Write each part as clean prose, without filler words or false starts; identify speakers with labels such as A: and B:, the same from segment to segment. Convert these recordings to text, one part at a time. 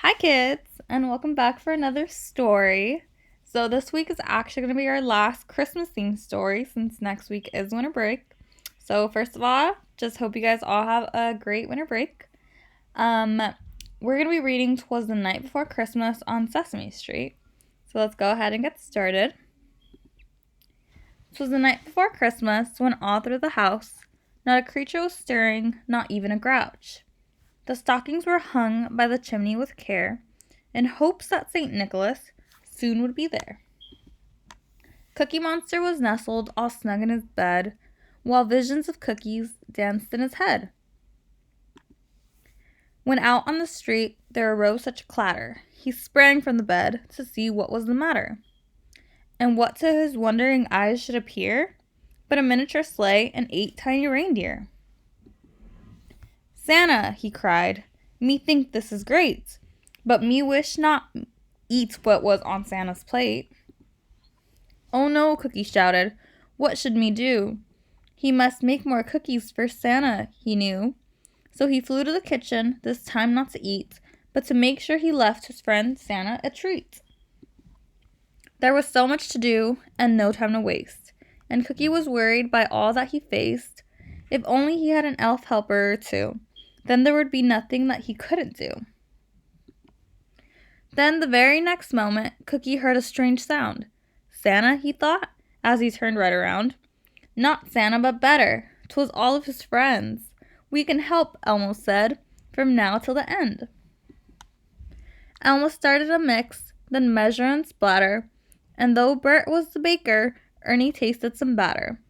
A: Hi, kids, and welcome back for another story. So, this week is actually going to be our last Christmas themed story since next week is winter break. So, first of all, just hope you guys all have a great winter break. We're going to be reading Twas the Night Before Christmas on Sesame Street. So, let's go ahead and get started. 'Twas the night before Christmas when all through the house not a creature was stirring, not even a grouch. The stockings were hung by the chimney with care, in hopes that St. Nicholas soon would be there. Cookie Monster was nestled all snug in his bed, while visions of cookies danced in his head. When out on the street there arose such a clatter, he sprang from the bed to see what was the matter. And what to his wondering eyes should appear but a miniature sleigh and 8 tiny reindeer. "Santa," he cried, "me think this is great, but me wish not eat what was on Santa's plate." "Oh no," Cookie shouted, "what should me do?" He must make more cookies for Santa, he knew. So he flew to the kitchen, this time not to eat, but to make sure he left his friend Santa a treat. There was so much to do, and no time to waste, and Cookie was worried by all that he faced. If only he had an elf helper or two, then there would be nothing that he couldn't do. Then the very next moment, Cookie heard a strange sound. Santa, he thought, as he turned right around. Not Santa, but better. 'Twas all of his friends. "We can help," Elmo said, "from now till the end." Elmo started a mix, then measure and splatter, and though Bert was the baker, Ernie tasted some batter.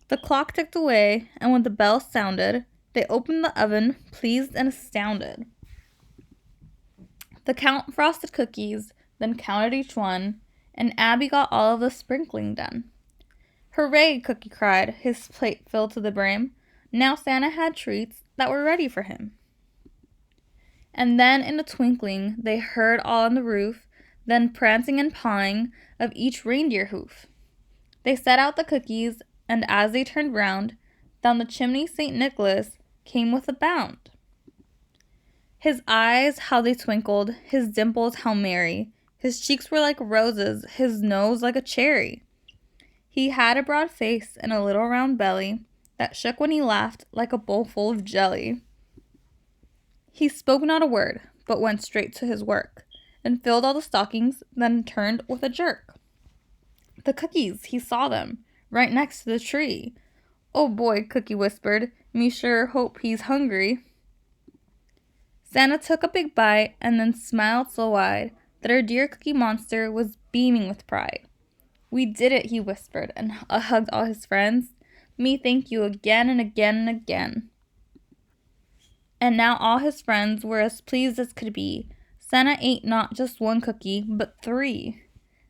A: The clock ticked away, and when the bell sounded, they opened the oven, pleased and astounded. The Count frosted cookies, then counted each one, and Abby got all of the sprinkling done. "Hooray!" Cookie cried, his plate filled to the brim. Now Santa had treats that were ready for him. And then in a twinkling they heard all on the roof, then prancing and pawing of each reindeer hoof. They set out the cookies, and as they turned round, down the chimney St. Nicholas came with a bound. His eyes, how they twinkled, his dimples how merry, his cheeks were like roses, his nose like a cherry. He had a broad face and a little round belly that shook when he laughed like a bowl full of jelly. He spoke not a word, but went straight to his work, and filled all the stockings, then turned with a jerk. The cookies, he saw them, right next to the tree. "Oh boy," Cookie whispered, "me sure hope he's hungry." Santa took a big bite and then smiled so wide that our dear Cookie Monster was beaming with pride. "We did it," he whispered, and hugged all his friends. "Me thank you again and again and again." And now all his friends were as pleased as could be. Santa ate not just 1 cookie, but 3.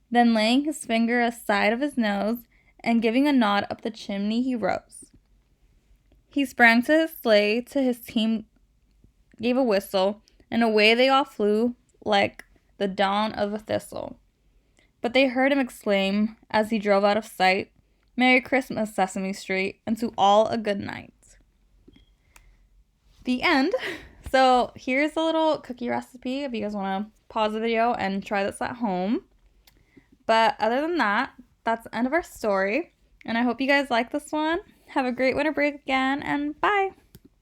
A: Then laying his finger aside of his nose, and giving a nod up the chimney, he rose. He sprang to his sleigh, to his team gave a whistle, and away they all flew like the dawn of a thistle. But they heard him exclaim, as he drove out of sight, "Merry Christmas, Sesame Street, and to all a good night." The end. So here's a little cookie recipe if you guys want to pause the video and try this at home. But other than that, that's the end of our story. And I hope you guys like this one. Have a great winter break again, and bye!